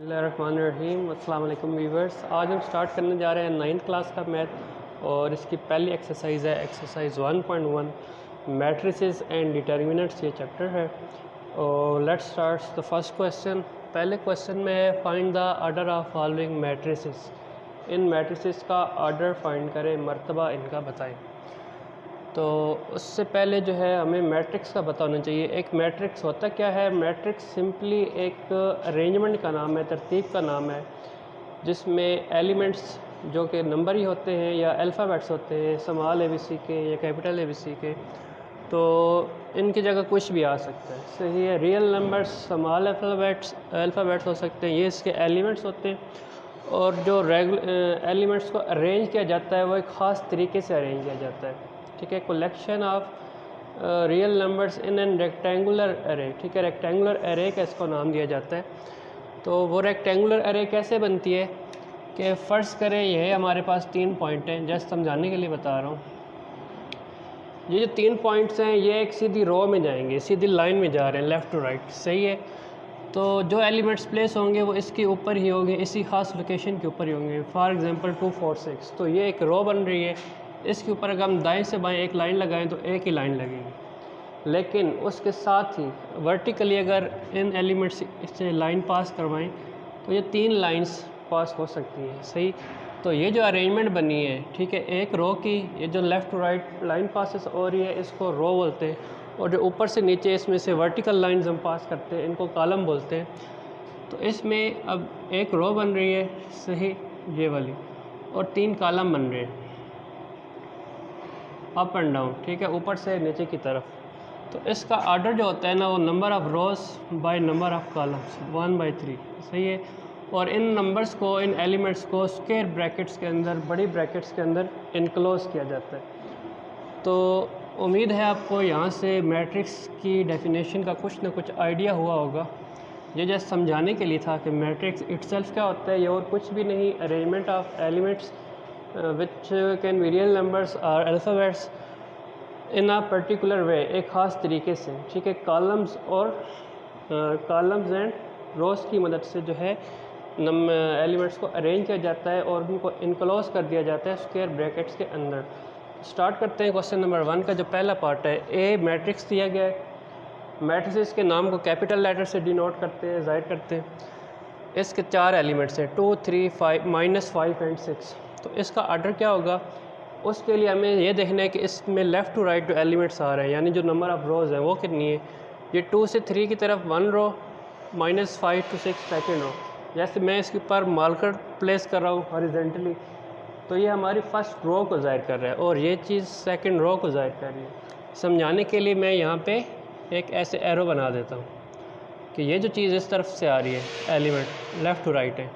बिस्मिल्लाहिर्रहमानिर्रहीम। अस्सलाम वालेकुम व्यूअर्स। आज हम स्टार्ट करने जा रहे हैं 9th क्लास का मैथ और इसकी पहली एक्सरसाइज है एक्सरसाइज 1.1 मैट्रिसेस एंड डिटर्मिनेंट्स। ये चैप्टर है और let's start the first question. पहले क्वेश्चन में है find the order of following matrices. In matrices का ऑर्डर फाइंड करें, मर्तबा इनका बताएं। तो उससे पहले जो है हमें मैट्रिक्स का पता होना चाहिए। एक मैट्रिक्स होता क्या है? मैट्रिक्स सिंपली एक अरेंजमेंट का नाम है, तरतीब का नाम है, जिसमें एलिमेंट्स जो कि नंबर ही होते हैं या अल्फ़ाबेट्स होते हैं, स्मॉल ABC के या कैपिटल ABC के, तो इनकी जगह कुछ भी आ सकता है। सही है। रियल नंबर्स स्मॉल अल्फ़ाबेट्स हो सकते हैं, ये इसके एलिमेंट्स होते हैं। और जो एलिमेंट्स को अरेंज किया जाता है वो एक ख़ास तरीके से अरेंज किया जाता है। ठीक है। Collection of real numbers in an rectangular array. ठीक है, रेक्टेंगुलर एरे का इसको नाम दिया जाता है। तो वो रेक्टेंगुलर एरे कैसे बनती है कि फ़र्ज़ करें ये हमारे पास 3 पॉइंट हैं, जस्ट समझाने के लिए बता रहा हूँ। ये जो 3 पॉइंट्स हैं ये एक सीधी रो में जाएंगे, सीधी लाइन में जा रहे हैं लेफ़्ट टू राइट। सही है। तो जो एलिमेंट्स प्लेस होंगे वो इसके ऊपर ही होंगे, इसी ख़ास लोकेशन के ऊपर ही होंगे। फॉर एग्ज़ाम्पल 2 4 6, तो ये एक रो बन रही है। इसके ऊपर अगर हम दाएं से बाएं एक लाइन लगाएं तो एक ही लाइन लगेगी, लेकिन उसके साथ ही वर्टिकली अगर इन एलिमेंट्स से लाइन पास करवाएं तो ये 3 लाइंस पास हो सकती हैं। सही। तो ये जो अरेंजमेंट बनी है, ठीक है, एक रो की, ये जो left to right line passes हो रही है इसको रो बोलते हैं, और जो ऊपर से नीचे इसमें से वर्टिकल लाइंस हम पास करते हैं इनको कॉलम बोलते हैं। तो इसमें अब एक रो बन रही है, सही, ये वाली, और 3 कॉलम बन रहे हैं अप एंड डाउन। ठीक है, ऊपर से नीचे की तरफ। तो इसका ऑर्डर जो होता है ना, वो number of rows by number of columns 1/3। सही है। और इन नंबर्स को, इन एलिमेंट्स को स्क्वायर ब्रैकेट्स के अंदर, बड़ी ब्रैकेट्स के अंदर इनक्लोज किया जाता है। तो उम्मीद है आपको यहाँ से मैट्रिक्स की डेफिनेशन का कुछ ना कुछ आइडिया हुआ होगा। ये जस्ट समझाने के लिए था कि मैट्रिक्स इटसेल्फ क्या होता है। ये और कुछ भी नहीं, arrangement of elements which can be real numbers और alphabets in a particular way, एक ख़ास तरीके से। ठीक है। कॉलम्स और कॉलम्स एंड रोज़ की मदद से जो है एलिमेंट्स को अरेंज किया जाता है और उनको इनक्लोज कर दिया जाता है स्क्वायर ब्रैकेट्स के अंदर। स्टार्ट करते हैं क्वेश्चन नंबर 1 का जो पहला पार्ट है। ए मैट्रिक्स दिया गया है। मैट्रिसेस के नाम को कैपिटल लेटर से डिनोट करते हैं, ज़ाहिर करते हैं। इसके 4 एलिमेंट्स हैं, 2 3 5 -5 एंड 6। तो इसका ऑर्डर क्या होगा, उसके लिए हमें ये देखना है कि इसमें लेफ़्ट टू राइट जो एलिमेंट्स आ रहे हैं, यानी जो नंबर ऑफ़ रोज़ हैं वो कितनी है। ये 2 से 3 की तरफ 1 रो, -5 to 6 सेकेंड रो। जैसे मैं इसके ऊपर मार्कर प्लेस कर रहा हूँ हॉरिजेंटली, तो ये हमारी फर्स्ट रो को ज़ाहिर कर रहा है और ये चीज़ सेकंड रो को ज़ाहिर कर रही है। समझाने के लिए मैं यहाँ पे एक ऐसे एरो बना देता हूँ कि ये जो चीज़ इस तरफ से आ रही है, एलिमेंट लेफ़्ट टू राइट है,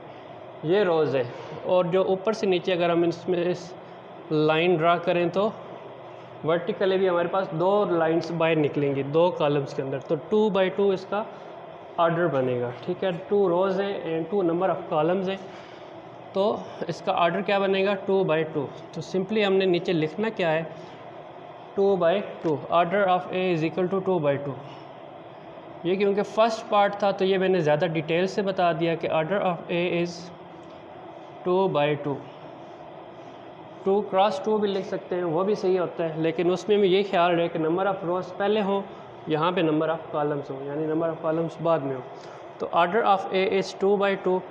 ये रोज़ है। और जो ऊपर से नीचे अगर हम इसमें इस लाइन ड्रा करें तो वर्टिकली भी हमारे पास 2 लाइंस बाहर निकलेंगी 2 कॉलम्स के अंदर। तो 2/2 इसका ऑर्डर बनेगा। ठीक है। 2 रोज़ हैं एंड 2 नंबर ऑफ़ कॉलम्स हैं, तो इसका ऑर्डर क्या बनेगा, 2/2। तो सिंपली हमने नीचे लिखना क्या है, 2/2। Order of A is equal to 2/2। ये क्योंकि फर्स्ट पार्ट था तो ये मैंने ज़्यादा डिटेल से बता दिया कि order of A is 2/2। 2 cross 2 भी लिख सकते हैं, वो भी सही होता है, लेकिन उसमें भी ये ख्याल रहे कि नंबर ऑफ़ रोज़ पहले हो, यहाँ पे नंबर ऑफ़ कॉलम्स हो, यानी नंबर ऑफ़ कॉलम्स बाद में हो। तो order of A is 2/2।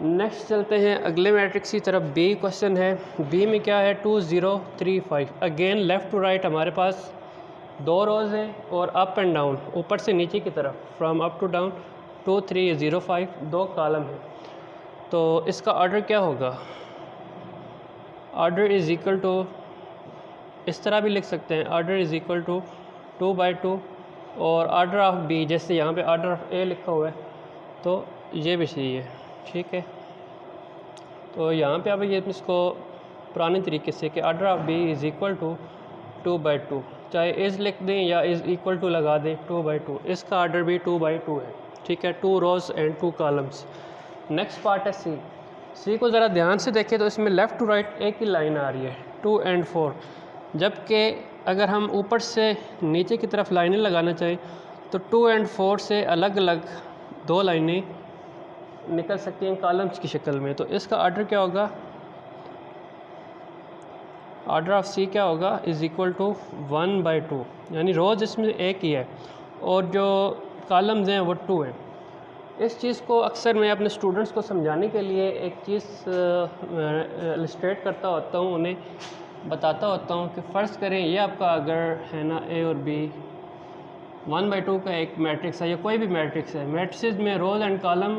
Next चलते हैं अगले मैट्रिक्स की तरफ। बी क्वेश्चन है। बी में क्या है, 2 0 3 5। अगेन लेफ़्ट टू राइट हमारे पास 2 रोज़ हैं और अप एंड डाउन, ऊपर से नीचे की तरफ, from up to down 2 3 0 5, 2 column हैं। तो इसका ऑर्डर क्या होगा, ऑर्डर इज़ इक्वल टू, इस तरह भी लिख सकते हैं, ऑर्डर इज़ इक्वल टू 2/2। और ऑर्डर ऑफ़ बी, जैसे यहाँ पे ऑर्डर ऑफ़ ए लिखा हुआ है तो ये भी सही है। ठीक है। तो यहाँ पे आप ये इसको पुराने तरीके से कि order of B is equal to 2/2, चाहे इज़ लिख दें या इज़ इक्वल टू लगा दें, 2/2। इसका ऑर्डर भी 2/2 है। ठीक है। 2 रोज़ एंड 2 कॉलम्स। नेक्स्ट पार्ट है सी। सी को ज़रा ध्यान से देखें तो इसमें लेफ़्ट टू राइट एक ही लाइन आ रही है, 2 and 4, जबकि अगर हम ऊपर से नीचे की तरफ लाइनें लगाना चाहें तो 2 and 4 से अलग अलग 2 लाइनें निकल सकती हैं कॉलम्स की शक्ल में। तो इसका आर्डर क्या होगा, आर्डर ऑफ सी क्या होगा, इज़ इक्वल टू 1/2, यानी रोज़ इसमें एक ही है और जो कॉलम्स हैं वो 2 हैं। इस चीज़ को अक्सर मैं अपने स्टूडेंट्स को समझाने के लिए एक चीज़ इलस्ट्रेट करता होता हूँ, उन्हें बताता होता हूँ कि फ़र्ज़ करें ये आपका अगर है ना ए और बी 1/2 का एक मैट्रिक्स है या कोई भी मैट्रिक्स है, मैट्रिक्स में रोज़ एंड कॉलम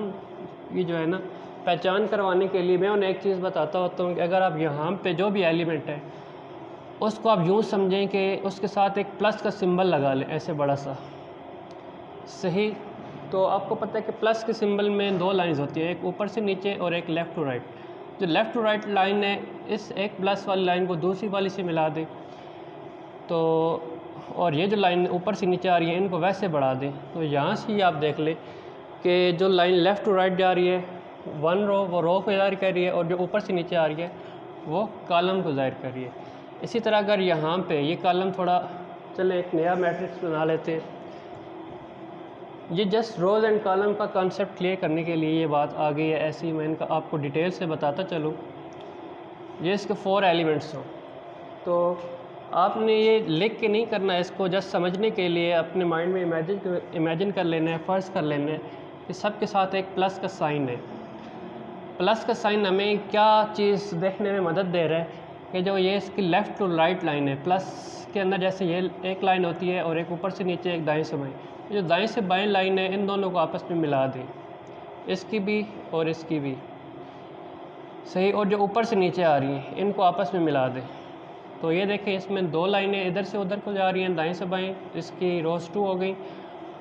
की जो है ना पहचान करवाने के लिए मैं उन्हें एक चीज़ बताता होता हूँ कि अगर आप यहाँ पे जो भी एलिमेंट है उसको आप यूँ समझें कि उसके साथ एक प्लस का सिंबल लगा लें, ऐसे बड़ा सा, सही। तो आपको पता है कि प्लस के सिंबल में 2 लाइंस होती है, एक ऊपर से नीचे और एक लेफ़्ट टू राइट। जो लेफ़्ट टू राइट लाइन है इस एक प्लस वाली लाइन को दूसरी वाली से मिला दें, तो और ये जो लाइन ऊपर से नीचे आ रही है इनको वैसे बढ़ा दें। तो यहाँ से ही आप देख लें कि जो लाइन लेफ़्ट टू राइट जा रही है 1 रो, वो रो को ज़ाहिर कर रही है, और जो ऊपर से नीचे आ रही है वो कॉलम को ज़ाहिर कर रही है। इसी तरह अगर यहाँ पे ये कॉलम थोड़ा, चले एक नया मैट्रिक्स बना लेते हैं। ये जस्ट रोज़ एंड कॉलम का कॉन्सेप्ट क्लियर करने के लिए ये बात आ गई है, ऐसे ही मैं इनका आपको डिटेल से बताता चलूँ। ये इसके 4 एलिमेंट्स हों, तो आपने ये लिख के नहीं करना है, इसको जस्ट समझने के लिए अपने माइंड में इमेजिन कर लेना है, फ़र्ज़ कर लेना है कि सब के साथ एक प्लस का साइन है। प्लस का साइन हमें क्या चीज़ देखने में मदद दे रहा है कि जो ये इसकी लेफ़्ट टू राइट लाइन है, प्लस के अंदर जैसे ये एक लाइन होती है और एक ऊपर से नीचे एक दाएं से बाएं, जो दाएं से बाएं लाइन है इन दोनों को आपस में मिला दें, इसकी भी और इसकी भी, सही। और जो ऊपर से नीचे आ रही हैं इनको आपस में मिला दें। तो ये देखें इसमें 2 लाइनें इधर से उधर को जा रही हैं, दाएं से बाएं, इसकी रोज़ 2 हो गई,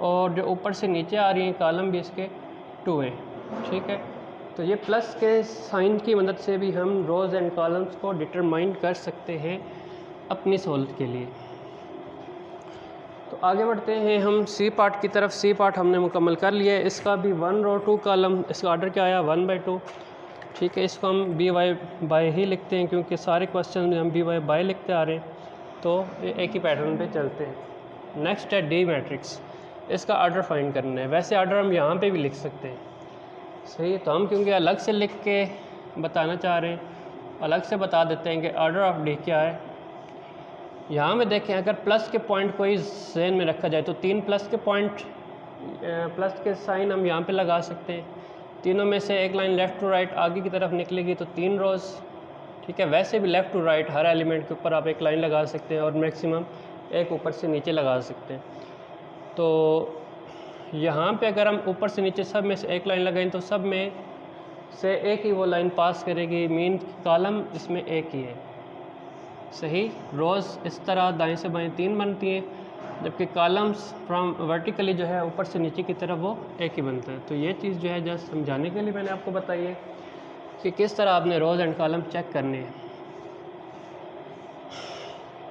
और जो ऊपर से नीचे आ रही हैं कॉलम भी इसके 2 हैं, ठीक है। तो ये प्लस के साइन की मदद से भी हम रोज़ एंड कॉलम्स को डिटरमाइन कर सकते हैं अपनी सहूलत के लिए। तो आगे बढ़ते हैं हम सी पार्ट की तरफ। सी पार्ट हमने मुकम्मल कर लिया है, इसका भी 1 रो 2 कॉलम, इसका ऑर्डर क्या आया 1/2, ठीक है। इसको हम by ही लिखते हैं क्योंकि सारे क्वेश्चन में हम by लिखते आ रहे हैं, तो एक ही पैटर्न पे चलते हैं। नेक्स्ट है डी मैट्रिक्स, इसका ऑर्डर फाइंड करना है। वैसे ऑर्डर हम यहाँ पे भी लिख सकते हैं, सही। तो हम क्योंकि अलग से लिख के बताना चाह रहे हैं, अलग से बता देते हैं कि ऑर्डर ऑफ डी क्या है। यहाँ में देखें अगर प्लस के पॉइंट कोई ज़हन में रखा जाए तो 3 प्लस के पॉइंट, प्लस के साइन हम यहाँ पे लगा सकते हैं। तीनों में से एक लाइन लेफ़्ट टू राइट आगे की तरफ निकलेगी तो 3 रोज़, ठीक है। वैसे भी लेफ़्ट टू राइट हर एलिमेंट के ऊपर आप एक लाइन लगा सकते हैं और मैक्सिमम एक ऊपर से नीचे लगा सकते हैं। तो यहाँ पे अगर हम ऊपर से नीचे सब में से एक लाइन लगाएं तो सब में से एक ही वो लाइन पास करेगी, मीन कॉलम इसमें एक ही है, सही। रोज़ इस तरह दाएं से बाएं 3 बनती हैं, जबकि कॉलम्स फ्रॉम वर्टिकली जो है ऊपर से नीचे की तरफ वो एक ही बनता है। तो ये चीज़ जो है जस्ट समझाने के लिए मैंने आपको बताई है कि किस तरह आपने रोज़ एंड कॉलम चेक करने हैं।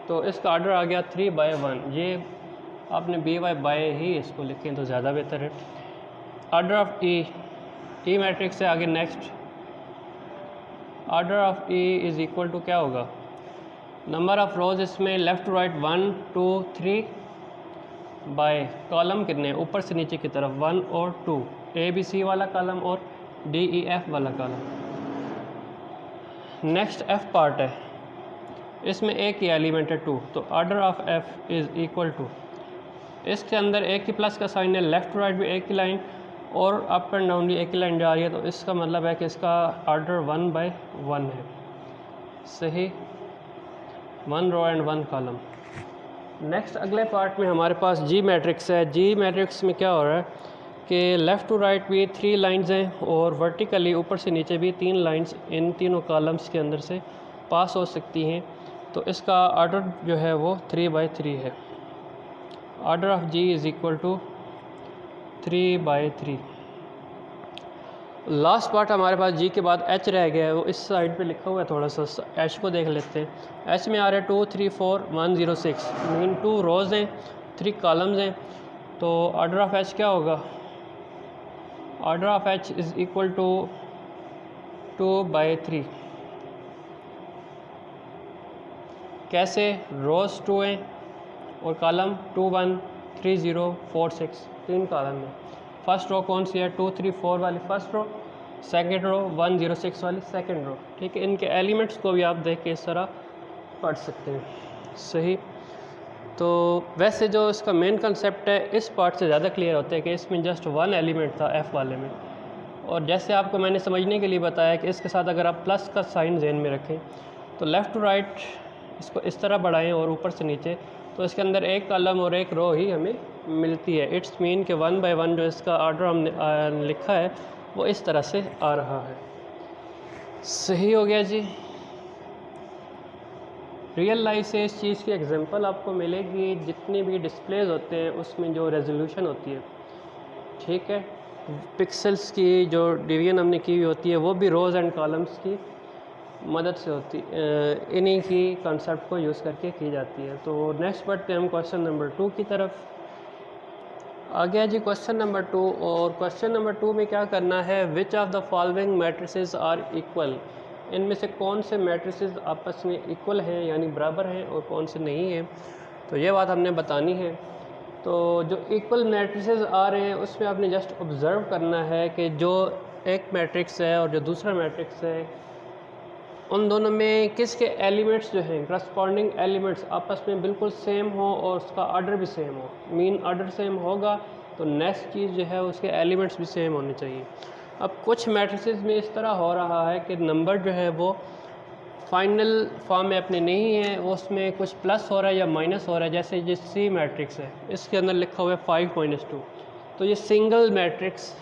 तो इसका ऑर्डर आ गया 3/1, ये आपने by ही इसको लिखें तो ज़्यादा बेहतर है। ऑर्डर ऑफ ई मैट्रिक्स से आगे next, order of E is equal to क्या होगा, नंबर ऑफ़ रोज़ इसमें left to right 1 2 3 by column कितने ऊपर से नीचे की तरफ 1 और 2, ABC वाला कॉलम और DEF वाला कॉलम। नेक्स्ट F पार्ट है, इसमें एक ही एलिमेंट है 2, तो order of F is equal to, इसके अंदर एक ही प्लस का साइन है, लेफ़्ट टू राइट भी एक ही लाइन और अप एंड डाउन भी एक ही लाइन जा रही है, तो इसका मतलब है कि इसका ऑर्डर 1/1 है, सही। 1 रो एंड 1 कॉलम। नेक्स्ट अगले पार्ट में हमारे पास जी मैट्रिक्स है। जी मैट्रिक्स में क्या हो रहा है कि लेफ़्ट टू राइट भी 3 लाइंस हैं और वर्टिकली ऊपर से नीचे भी 3 लाइंस इन तीनों कॉलम्स के अंदर से पास हो सकती हैं। तो इसका ऑर्डर जो है वो 3/3 है। Order of G is equal to 3/3। Last part हमारे पास जी के बाद एच रह गया है, वो इस साइड पे लिखा हुआ है, थोड़ा सा एच को देख लेते हैं। एच में आ रहा है 2 3 4 1 0 6, मीन 2 रोज़ हैं 3 कॉलम्स हैं। तो ऑर्डर ऑफ एच क्या होगा, order of H is equal to 2/3। कैसे, रोज़ 2 हैं और कॉलम 2 1 3 0 4 6, 3 कॉलम में। फर्स्ट रो कौन सी है, 2 3 4 वाली फर्स्ट रो, सेकंड रो 106 वाली सेकंड रो, ठीक है। इनके एलिमेंट्स को भी आप देख के इस तरह पढ़ सकते हैं, सही। तो वैसे जो इसका मेन कंसेप्ट है इस पार्ट से ज़्यादा क्लियर होता है कि इसमें जस्ट वन एलिमेंट था एफ़ वाले में, और जैसे आपको मैंने समझने के लिए बताया कि इसके साथ अगर आप प्लस का साइन ज़हन में रखें तो लेफ़्ट टू राइट इसको इस तरह बढ़ाएं और ऊपर से नीचे, तो इसके अंदर एक कॉलम और एक रो ही हमें मिलती है। इट्स मीन कि 1 बाय 1 जो इसका ऑर्डर हमने लिखा है वो इस तरह से आ रहा है, सही हो गया जी। रियल लाइफ से इस चीज़ की एग्जांपल आपको मिलेगी, जितने भी डिस्प्लेज होते हैं उसमें जो रेजोल्यूशन होती है, ठीक है, पिक्सेल्स की जो डिवीजन हमने की हुई होती है वो भी रोज़ एंड कॉलम्स की मदद से होती, इन्हीं की कॉन्सेप्ट को यूज़ करके की जाती है। तो नेक्स्ट बढ़ते हैं हम क्वेश्चन नंबर 2 की तरफ। आ गया जी क्वेश्चन नंबर 2, और क्वेश्चन नंबर 2 में क्या करना है, which of the following matrices are equal, इनमें से कौन से मैट्रिसेस आपस में इक्वल हैं यानी बराबर हैं और कौन से नहीं हैं, तो ये बात हमने बतानी है। तो जो इक्वल मैट्रिसेस आ रहे हैं उसमें आपने जस्ट ऑब्ज़र्व करना है कि जो एक मैट्रिक्स है और जो दूसरा मैट्रिक्स है उन दोनों में किसके एलिमेंट्स जो हैं करस्पॉन्डिंग एलिमेंट्स आपस में बिल्कुल सेम हो और उसका ऑर्डर भी सेम हो। मीन ऑर्डर सेम होगा तो नेक्स्ट चीज़ जो है उसके एलिमेंट्स भी सेम होने चाहिए। अब कुछ मैट्रिसेस में इस तरह हो रहा है कि नंबर जो है वो फाइनल फॉर्म में अपने नहीं है, वो उसमें कुछ प्लस हो रहा है या माइनस हो रहा है। जैसे ये सी मैट्रिक्स है, इसके अंदर लिखा हुआ है 5-2, तो ये single matrix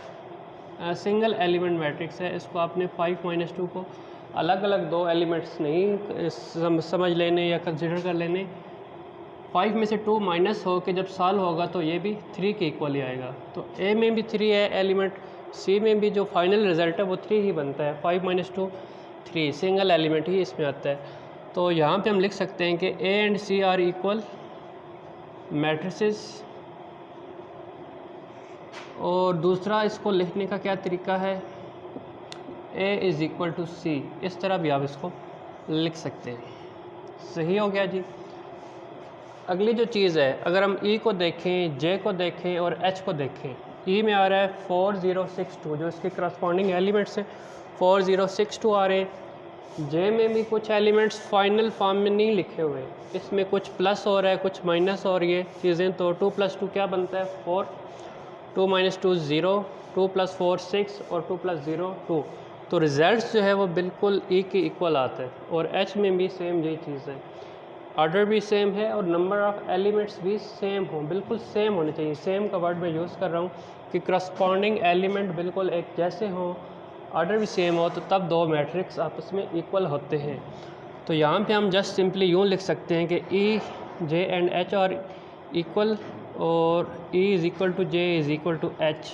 single element matrix है। इसको आपने 5-2 को अलग अलग दो एलिमेंट्स नहीं समझ लेने या कंसिडर कर लेने। 5 में से 2 माइनस हो के जब सॉल्व होगा तो ये भी 3 के इक्वल ही आएगा। तो ए में भी 3 है एलिमेंट, सी में भी जो फाइनल रिज़ल्ट है वो 3 ही बनता है। 5-2 3 सिंगल एलिमेंट ही इसमें आता है। तो यहाँ पे हम लिख सकते हैं कि A and C are equal matrices. और दूसरा इसको लिखने का क्या तरीका है, A is equal to C, इस तरह भी आप इसको लिख सकते हैं, सही हो गया जी। अगली जो चीज़ है, अगर हम ई को देखें, जे को देखें और एच को देखें, ई में आ रहा है 4062 जो इसके करस्पॉन्डिंग एलिमेंट्स हैं 4062 आ रहे हैं। जे में भी कुछ एलिमेंट्स फाइनल फॉर्म में नहीं लिखे हुए, इसमें कुछ प्लस हो रहा है कुछ माइनस हो रही है चीज़ें। तो 2 + 2 क्या बनता है 4, 2 - 2 0, 2 + 4 6 और 2 + 0 2। तो रिज़ल्ट जो है वो बिल्कुल ई के इक्वल आता है। और एच में भी सेम यही चीज़ है, ऑर्डर भी सेम है और नंबर ऑफ़ एलिमेंट्स भी सेम हो, बिल्कुल सेम होने चाहिए। सेम का वर्ड मैं यूज़ कर रहा हूँ कि करस्पॉन्डिंग एलिमेंट बिल्कुल एक जैसे हों, ऑर्डर भी सेम हो, तो तब दो मैट्रिक्स आपस में इक्वल होते हैं। तो यहाँ पे हम जस्ट सिंपली यूँ लिख सकते हैं कि E J and H are equal और E is equal to J is equal to H,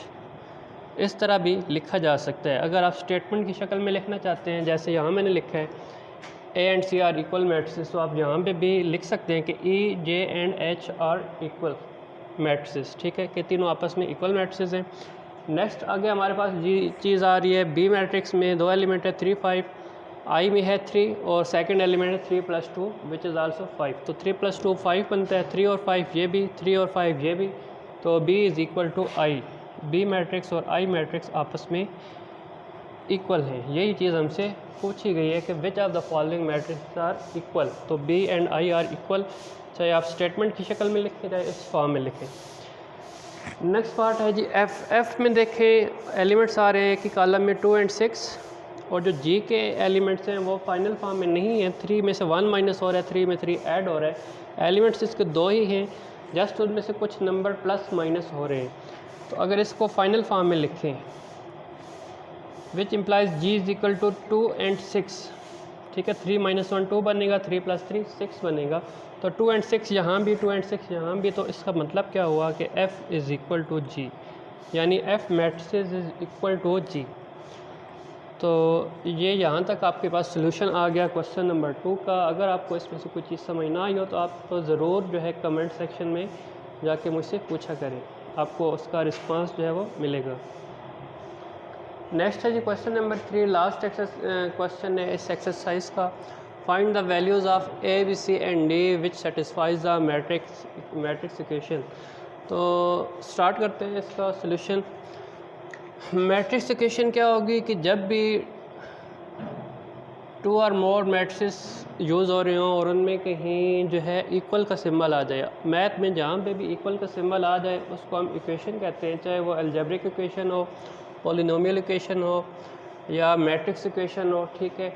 इस तरह भी लिखा जा सकता है। अगर आप स्टेटमेंट की शक्ल में लिखना चाहते हैं, जैसे यहाँ मैंने लिखा है A and C are equal matrices, तो आप यहाँ पे भी लिख सकते हैं कि E J and H are equal matrices, ठीक है, कि तीनों आपस में इक्वल मैट्रिसेस हैं। नेक्स्ट आगे हमारे पास जी चीज़ आ रही है, बी मैट्रिक्स में दो एलिमेंट है 3 5, आई में है 3 और सेकंड एलिमेंट है 3 + 2 विच इज़ आल्सो 5। तो 3 + 2 5 बनता है, 3 और 5 ये भी, 3 और 5 ये भी। तो B is equal to I, B matrix और आई मैट्रिक्स आपस में इक्वल हैं। यही चीज़ हमसे पूछी गई है कि which of the following matrix are equal. तो B and I are equal, चाहे आप स्टेटमेंट की शक्ल में लिखें चाहे इस फॉर्म में लिखें। नेक्स्ट पार्ट है जी एफ़ में देखें एलिमेंट्स आ रहे हैं कि कॉलम में 2 और 6, और जो जी के एलिमेंट्स हैं वो फाइनल फॉर्म में नहीं है। 3 में से 1 माइनस हो रहा है, 3 में 3 ऐड हो रहा है। एलिमेंट्स इसके दो ही हैं, जस्ट उनमें से कुछ नंबर प्लस माइनस हो रहे हैं। तो अगर इसको फाइनल फॉर्म में लिखें, which implies G is equal to 2 और 6, ठीक है, 3 - 1 2 बनेगा, 3 + 3 6 बनेगा। तो 2 और 6 यहाँ भी, 2 और 6 यहाँ भी। तो इसका मतलब क्या हुआ कि F is equal to G, यानी F matrices is equal to G. तो ये यहाँ तक आपके पास सोल्यूशन आ गया क्वेश्चन नंबर 2 का। अगर आपको इसमें से कोई चीज़ समझ ना आई हो तो आप ज़रूर जो है कमेंट सेक्शन में जाके मुझसे पूछा करें, आपको उसका रिस्पांस जो है वो मिलेगा। नेक्स्ट है G question number 3, last question है इस एक्सरसाइज का। Find the values of A B C and D which satisfies the matrix equation. तो स्टार्ट करते हैं इसका सोल्यूशन। मैट्रिक्स इक्वेशन क्या होगी कि जब भी टू और मोर मैट्रिक्स यूज़ हो रहे हों और उनमें कहीं जो है इक्वल का सिंबल आ जाए, मैथ में जहाँ पे भी इक्वल का सिंबल आ जाए उसको हम इक्वेशन कहते हैं, चाहे वो अलजेब्रिक इक्वेशन हो, पॉलिनोमियल इक्वेशन हो या मैट्रिक्स इक्वेशन हो। ठीक है,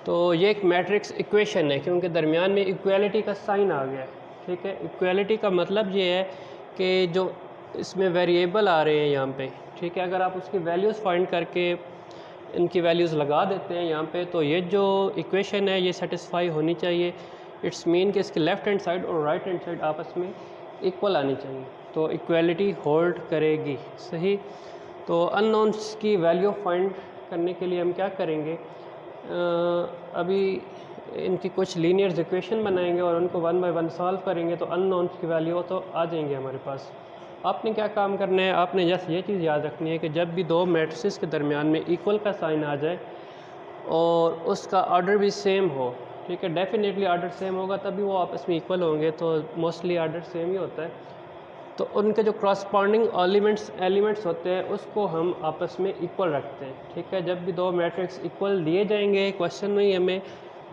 तो ये एक मैट्रिक्स इक्वेशन है क्योंकि दरमियान में इक्वालिटी का साइन आ गया है। ठीक है, इक्वालिटी का मतलब ये है कि जो इसमें वेरिएबल आ रहे हैं यहाँ पे, ठीक है, अगर आप उसकी वैल्यूज़ फाइंड करके इनकी वैल्यूज़ लगा देते हैं यहाँ पे, तो ये जो इक्वेशन है ये सेटिस्फाई होनी चाहिए। इट्स मीन कि इसके लेफ़्ट हैंड साइड और राइट हैंड साइड आपस में इक्वल आनी चाहिए, तो इक्वालिटी होल्ड करेगी। सही, तो अननोन्स की वैल्यू फाइंड करने के लिए हम क्या करेंगे, अभी इनकी कुछ लीनियर इक्वेशन बनाएंगे और उनको 1 बाय 1 सॉल्व करेंगे तो अननोन्स की वैल्यू तो आ जाएंगे हमारे पास। आपने क्या काम करना है, आपने जस्ट ये चीज़ याद रखनी है कि जब भी दो मैट्रिसेस के दरमियान में इक्वल का साइन आ जाए और उसका ऑर्डर भी सेम हो, ठीक है, डेफिनेटली ऑर्डर सेम होगा तभी वो आपस में इक्वल होंगे, तो मोस्टली ऑर्डर सेम ही होता है, तो उनके जो क्रॉसपॉन्डिंग एलिमेंट्स होते हैं उसको हम आपस में इक्वल रखते हैं। ठीक है, जब भी दो मैट्रिक्स इक्वल दिए जाएंगे क्वेश्चन में ही हमें,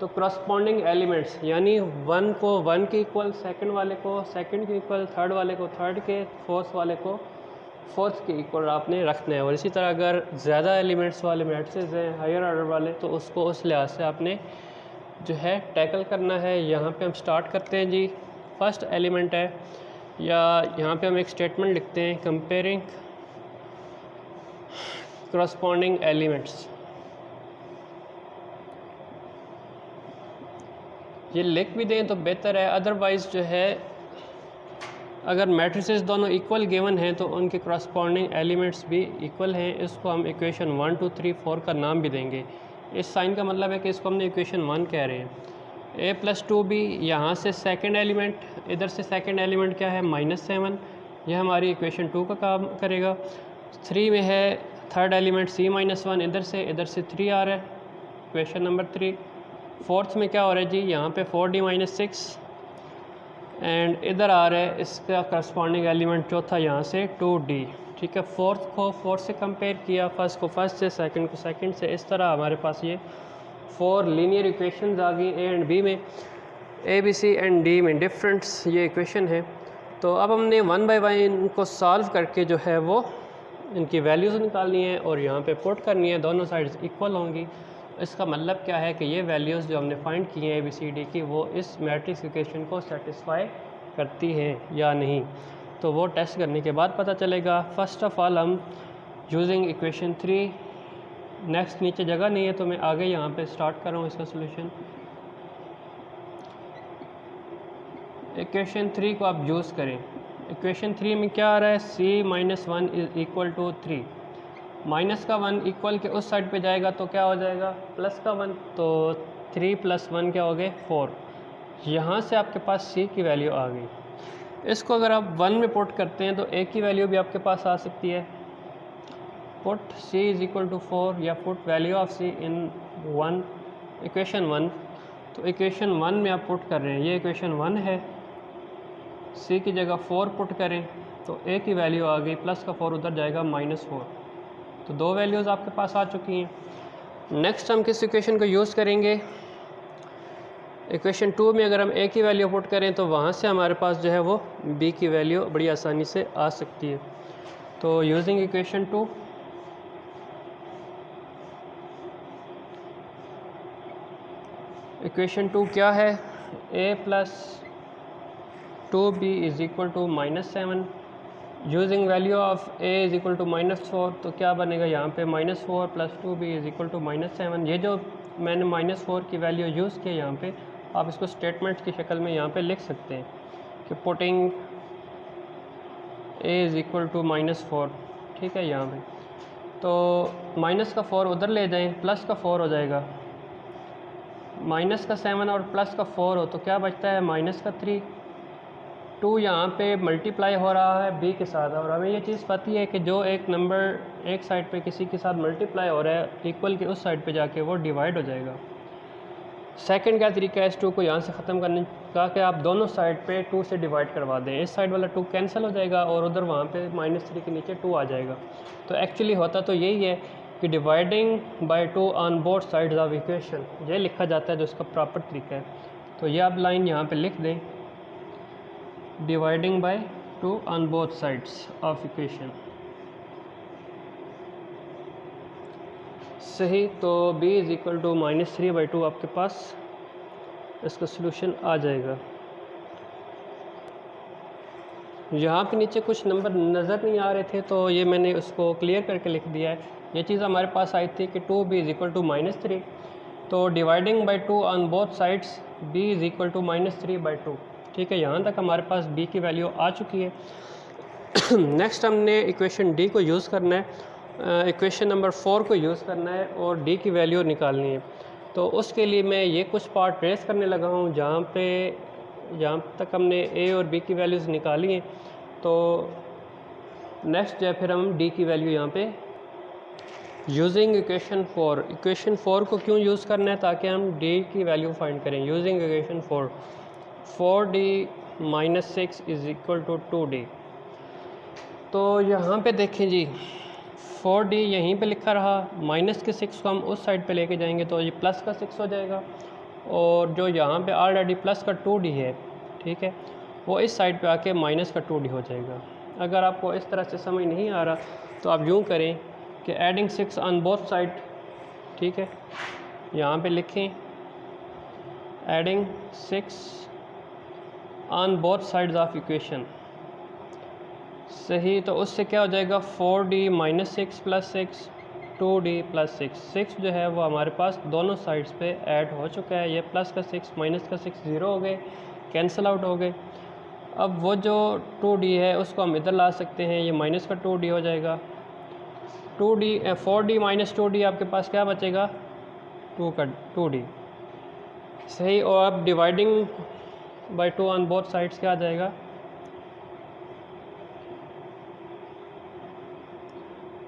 तो क्रॉसपॉन्डिंग एलिमेंट्स यानी 1 को 1 के इक्वल, सेकंड वाले को सेकंड के इक्वल, थर्ड वाले को थर्ड के, फोर्थ वाले को फोर्थ के इक्वल आपने रखना है। और इसी तरह अगर ज़्यादा एलिमेंट्स वाले मैट्रिसेस हैं हायर ऑर्डर वाले, तो उसको उस लिहाज से आपने जो है टैकल करना है। यहाँ पे हम स्टार्ट करते हैं जी, फर्स्ट एलिमेंट है, या यहाँ पे हम एक स्टेटमेंट लिखते हैं, कंपेयरिंग क्रॉसपॉन्डिंग एलिमेंट्स। ये लिख भी दें तो बेहतर है, अदरवाइज़ जो है अगर मैट्रिसेस दोनों इक्वल गिवन हैं तो उनके क्रॉसपॉन्डिंग एलिमेंट्स भी इक्वल हैं। इसको हम इक्वेशन 1 2 3 4 का नाम भी देंगे। इस साइन का मतलब है कि इसको हमने इक्वेशन 1 कह रहे हैं। a+2b, यहाँ से सेकंड एलिमेंट, इधर से सेकंड एलिमेंट क्या है -7, यह हमारी इक्वेशन 2 का काम करेगा। 3 में है थर्ड एलिमेंट c-1, इधर से 3 आ रहा है, इक्वेशन नंबर 3। फोर्थ में क्या हो रहा है जी, यहाँ पे 4d-6 एंड इधर आ रहा है इसका करस्पॉन्डिंग एलिमेंट चौथा, यहाँ से 2d। ठीक है, फोर्थ को फोर्थ से कंपेयर किया, फर्स्ट को फर्स्ट से, सेकंड को सेकंड से, इस तरह हमारे पास ये 4 लीनियर इक्वेशंस आ गई ए एंड बी में, A B C and D में डिफरेंट्स ये इक्वेशन है। तो अब हमने 1 बाय 1 इनको सॉल्व करके जो है वो इनकी वैल्यूज़ निकालनी है और यहाँ पे पुट करनी है, दोनों साइड्स इक्वल होंगी। इसका मतलब क्या है कि ये वैल्यूज़ जो हमने फाइंड की हैं ए बी सी डी की, वो इस मैट्रिक्स इक्वेशन को सेटिस्फाई करती हैं या नहीं, तो वो टेस्ट करने के बाद पता चलेगा। फर्स्ट ऑफ ऑल हम यूजिंग इक्वेशन 3, नेक्स्ट नीचे जगह नहीं है तो मैं आगे यहाँ पे स्टार्ट कर रहा हूँ इसका सोल्यूशन। इक्वेशन 3 को आप यूज़ करें। इक्वेशन 3 में क्या आ रहा है, c-1 is equal to 3, minus का 1 इक्वल के उस साइड पे जाएगा तो क्या हो जाएगा, प्लस का 1, तो 3 + 1 क्या हो गए 4। यहाँ से आपके पास c की वैल्यू आ गई। इसको अगर आप 1 में पुट करते हैं तो a की वैल्यू भी आपके पास आ सकती है। पुट c = 4 या put value of c in 1, equation 1। तो इक्वेशन 1 में आप पुट कर रहे हैं, ये इक्वेशन 1 है, c की जगह 4 पुट करें तो a की वैल्यू आ गई, प्लस का 4 उधर जाएगा -4, तो 2 वैल्यूज़ आपके पास आ चुकी हैं। नेक्स्ट हम किस इक्वेशन को यूज़ करेंगे, इक्वेशन 2 में अगर हम a की वैल्यू पुट करें तो वहाँ से हमारे पास जो है वो b की वैल्यू बड़ी आसानी से आ सकती है। तो यूजिंग इक्वेशन 2, इक्वेशन 2 क्या है, a + 2b is equal to -7, using value of a is equal to -4, तो क्या बनेगा यहाँ पे -4 + 2b इज़ इक्वल टू -7। ये जो मैंने -4 की वैल्यू यूज़ की है यहाँ पे, आप इसको स्टेटमेंट की शक्ल में यहाँ पे लिख सकते हैं कि putting a is equal to -4। ठीक है, यहाँ पे तो माइनस का 4 उधर ले जाएं, प्लस का 4 हो जाएगा, माइनस का 7 और प्लस का 4 हो तो क्या बचता है -3। 2 यहाँ पे मल्टीप्लाई हो रहा है b के साथ, और हमें ये चीज़ पता है कि जो एक नंबर एक साइड पे किसी के साथ मल्टीप्लाई हो रहा है, इक्वल के उस साइड पे जाके वो डिवाइड हो जाएगा। सेकंड क्या तरीका है इस 2 को यहाँ से ख़त्म करने का कि आप दोनों साइड पे 2 से डिवाइड करवा दें। इस साइड वाला 2 कैंसिल हो जाएगा और उधर वहाँ पे -3 के नीचे 2 आ जाएगा। तो एक्चुअली होता तो यही है कि dividing by 2 on both sides of equation, ये लिखा जाता है जो इसका प्रॉपर तरीका है। तो ये आप लाइन यहाँ पे लिख दें, dividing by 2 on both sides of equation. सही, तो b इज़ इक्वल टू -3/2 आपके पास इसका सलूशन आ जाएगा। यहाँ पे नीचे कुछ नंबर नज़र नहीं आ रहे थे तो ये मैंने उसको क्लियर करके लिख दिया है। ये चीज़ हमारे पास आई थी कि 2b इज़ इक्वल टू -3, तो dividing by 2 on both sides b is equal to -3/2। ठीक है, यहाँ तक हमारे पास b की वैल्यू आ चुकी है। नेक्स्ट हमने इक्वेशन d को यूज़ करना है, इक्वेशन नंबर 4 को यूज़ करना है और d की वैल्यू निकालनी है। तो उसके लिए मैं ये कुछ पार्ट ट्रेस करने लगा हूँ जहाँ तक हमने a और b की वैल्यूज़ निकाली हैं। तो नेक्स्ट जो है फिर हम d की वैल्यू यहाँ पे यूजिंग इक्वेशन 4 को क्यों यूज़ करना है, ताकि हम d की वैल्यू फाइंड करें। Using equation 4d -6 is equal to 2d। तो यहाँ पे देखें जी, 4d यहीं पे लिखा रहा, माइनस के 6 को हम उस साइड पे लेके जाएंगे तो ये प्लस का 6 हो जाएगा, और जो यहाँ पे ऑलरेडी प्लस का 2d है, ठीक है, वो इस साइड पे आके माइनस का 2d हो जाएगा। अगर आपको इस तरह से समझ नहीं आ रहा तो आप यूँ करें कि एडिंग 6 ऑन बोथ साइड, ठीक है, यहाँ पे लिखें adding 6 on both sides of equation. सही, तो उससे क्या हो जाएगा, 4d -6 + 6 2d + 6 जो है वो हमारे पास दोनों साइड्स पे ऐड हो चुका है। ये प्लस का 6 माइनस का 6 ज़ीरो हो गए, कैंसिल आउट हो गए। अब वो जो 2d है उसको हम इधर ला सकते हैं, ये माइनस का 2d हो जाएगा। 4d - 2d आपके पास क्या बचेगा, 2d। सही, और अब dividing by 2 on both sides क्या आ जाएगा,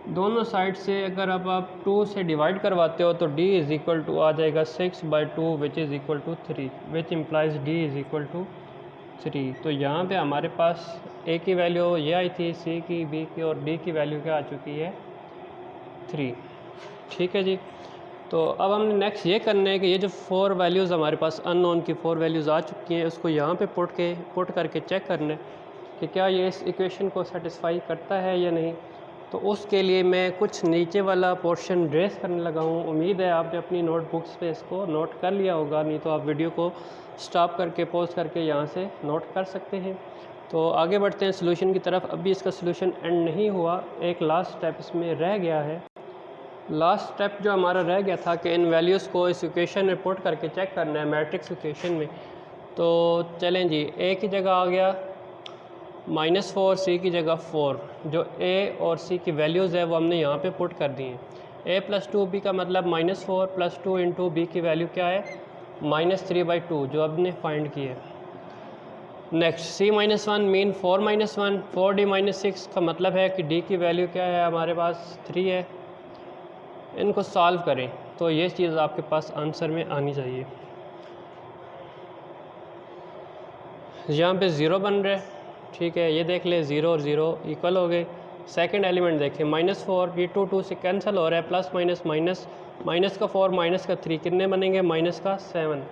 दोनों साइड से अगर अब आप 2 से डिवाइड करवाते हो तो d इज़ इक्वल टू आ जाएगा 6/2 which is equal to 3, which implies d is equal to 3। तो यहाँ पे हमारे पास a की वैल्यू ये आई थी, c की, b की, और d की वैल्यू क्या आ चुकी है, 3। ठीक है जी। तो अब हमने नेक्स्ट ये करना है कि ये जो 4 वैल्यूज़ हमारे पास अननोन की 4 वैल्यूज़ आ चुकी हैं, उसको यहाँ पे पुट करके चेक करना है कि क्या ये इस इक्वेशन को सेटिस्फाई करता है या नहीं। तो उसके लिए मैं कुछ नीचे वाला पोर्शन ड्रेस करने लगा हूँ। उम्मीद है आपने अपनी नोटबुक्स पे इसको नोट कर लिया होगा, नहीं तो आप वीडियो को स्टॉप करके पॉज करके यहाँ से नोट कर सकते हैं। तो आगे बढ़ते हैं सोल्यूशन की तरफ। अभी इसका सोल्यूशन एंड नहीं हुआ, एक लास्ट स्टेप इसमें रह गया है। लास्ट स्टेप जो हमारा रह गया था कि इन वैल्यूज़ को इस इक्वेशन में पुट करके चेक करना है मैट्रिक्स इक्वेशन में। तो चलें जी, a की जगह आ गया -4, c की जगह 4। जो a और c की वैल्यूज़ है वो हमने यहाँ पे पुट कर दी हैं। a + 2b का मतलब -4 + 2 × b की वैल्यू क्या है, -3/2 जो हमने फाइंड की है। नेक्स्ट c - 1 मीन 4 - 1, 4d - 6 का मतलब है कि d की वैल्यू क्या है, हमारे पास 3 है। इनको सॉल्व करें तो ये चीज़ आपके पास आंसर में आनी चाहिए। यहाँ पे 0 बन रहा है, ठीक है, ये देख ले 0 और 0 इक्वल हो गए। सेकंड एलिमेंट देखें -4, ये 2 से कैंसिल हो रहा है, प्लस माइनस माइनस, माइनस का 4 माइनस का 3 कितने बनेंगे, माइनस का 7।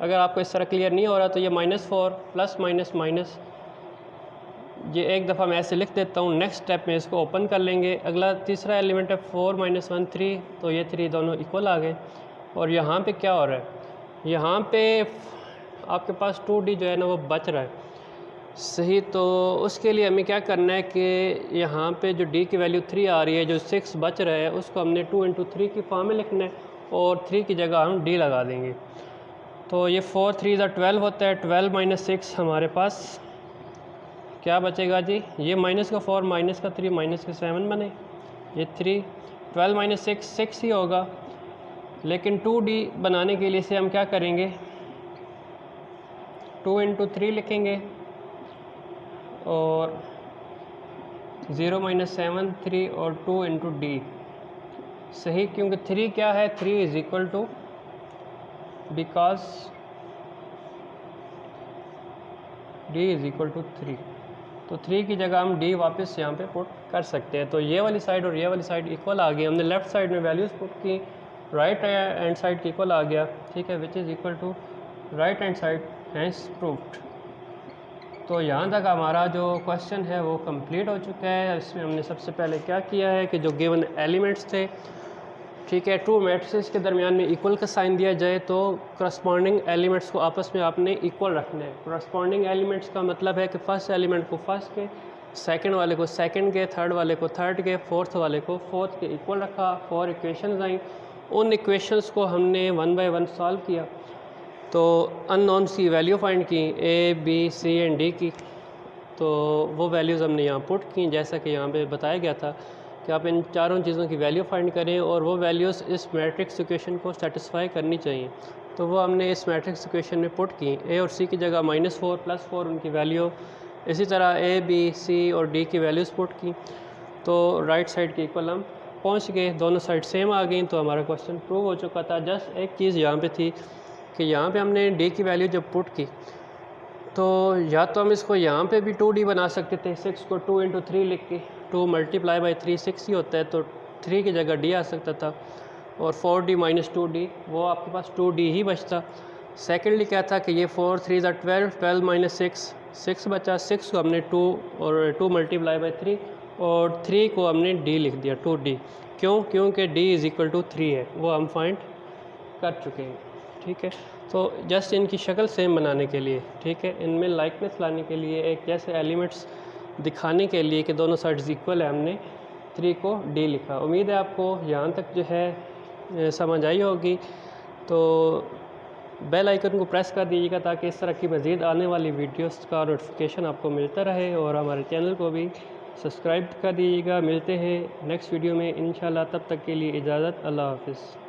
अगर आपको इस तरह क्लियर नहीं हो रहा तो ये -4 प्लस माइनस माइनस, ये एक दफ़ा मैं ऐसे लिख देता हूँ। नेक्स्ट स्टेप में इसको ओपन कर लेंगे। अगला तीसरा एलिमेंट है 4 - 1 3, तो ये 3 दोनों इक्वल आ गए। और यहाँ पे क्या हो रहा है, यहाँ पे आपके पास 2d जो है ना वो बच रहा है। सही, तो उसके लिए हमें क्या करना है कि यहाँ पे जो d की वैल्यू 3 आ रही है, जो 6 बच रहा है उसको हमने 2 × 3 की फॉर्म में लिखना है और 3 की जगह हम d लगा देंगे। तो ये 4 3 12 होता है, 12 - 6 हमारे पास क्या बचेगा जी, ये माइनस का 4 माइनस का 3 माइनस का 7 बने, ये 3, 12 - 6 6 ही होगा। लेकिन 2d बनाने के लिए से हम क्या करेंगे, 2 × 3 लिखेंगे और 0 - 7 3 और 2 × d। सही, क्योंकि 3 क्या है, 3 is equal to because d is equal to 3। तो 3 की जगह हम d वापस यहाँ पे पुट कर सकते हैं। तो ये वाली साइड और ये वाली साइड इक्वल आ गई। हमने लेफ़्ट साइड में वैल्यूज़ पुट की, राइट हैंड साइड की इक्वल आ गया, ठीक है, which is equal to right hand side hence proved. तो यहाँ तक हमारा जो क्वेश्चन है वो कंप्लीट हो चुका है। इसमें हमने सबसे पहले क्या किया है कि जो गिवन एलिमेंट्स थे, ठीक है, टू मैट्रिसेस के दरमियान में इक्वल का साइन दिया जाए तो करस्पॉन्डिंग एलिमेंट्स को आपस में आपने इक्वल रखना है। करस्पॉन्डिंग एलिमेंट्स का मतलब है कि फर्स्ट एलिमेंट को फर्स्ट के, सेकंड वाले को सेकंड के, थर्ड वाले को थर्ड के, फोर्थ वाले को फोर्थ के इक्वल रखा। 4 इक्वेशंस आई, उन इक्वेशंस को हमने 1 बाय 1 सॉल्व किया। तो अननोन्स की वैल्यू फाइंड की, A B C and D की। तो वो वैल्यूज़ हमने यहाँ पुट की, जैसा कि यहाँ पे बताया गया था कि आप इन चारों चीज़ों की वैल्यू फाइंड करें और वो वैल्यूज़ इस मैट्रिक्स इक्वेशन को सेटिस्फाई करनी चाहिए। तो वो हमने इस मैट्रिक्स इक्वेशन में पुट की। ए और सी की जगह -4 +4 उनकी वैल्यू, इसी तरह ए बी सी और डी की वैल्यूज़ पुट की। तो राइट साइड के इक्वल हम पहुँच गए, दोनों साइड सेम आ गई। तो हमारा क्वेश्चन प्रूव हो चुका था। जस्ट एक चीज़ यहाँ पर थी कि यहाँ पे हमने d की वैल्यू जब पुट की तो या तो हम इसको यहाँ पे भी 2d बना सकते थे, 6 को 2 × 3 लिख के, 2 × 3 6 ही होता है, तो 3 की जगह d आ सकता था। और 4d - 2d वो आपके पास 2d ही बचता। सेकेंडली क्या था कि ये 4 3 12, 12 - 6 6 बचा। 6 को हमने 2 और 2 × 3 और 3 को हमने d लिख दिया, 2d। क्यों? क्योंकि d इज़ इक्वल टू 3 है, वो हम फाइंड कर चुके हैं, ठीक है। तो जस्ट इनकी शक्ल सेम बनाने के लिए, ठीक है, इनमें लाइकनेस लाने के लिए, एक जैसे एलिमेंट्स दिखाने के लिए कि दोनों साइड्स इक्वल है, हमने 3 को d लिखा। उम्मीद है आपको यहाँ तक जो है समझ आई होगी। तो बेल आइकन को प्रेस कर दीजिएगा ताकि इस तरह की मज़ीद आने वाली वीडियोस का नोटिफिकेशन आपको मिलता रहे, और हमारे चैनल को भी सब्सक्राइब कर दीजिएगा। मिलते हैं नेक्स्ट वीडियो में इंशाल्लाह, तब तक के लिए इजाज़त, अल्लाह हाफ़िज़।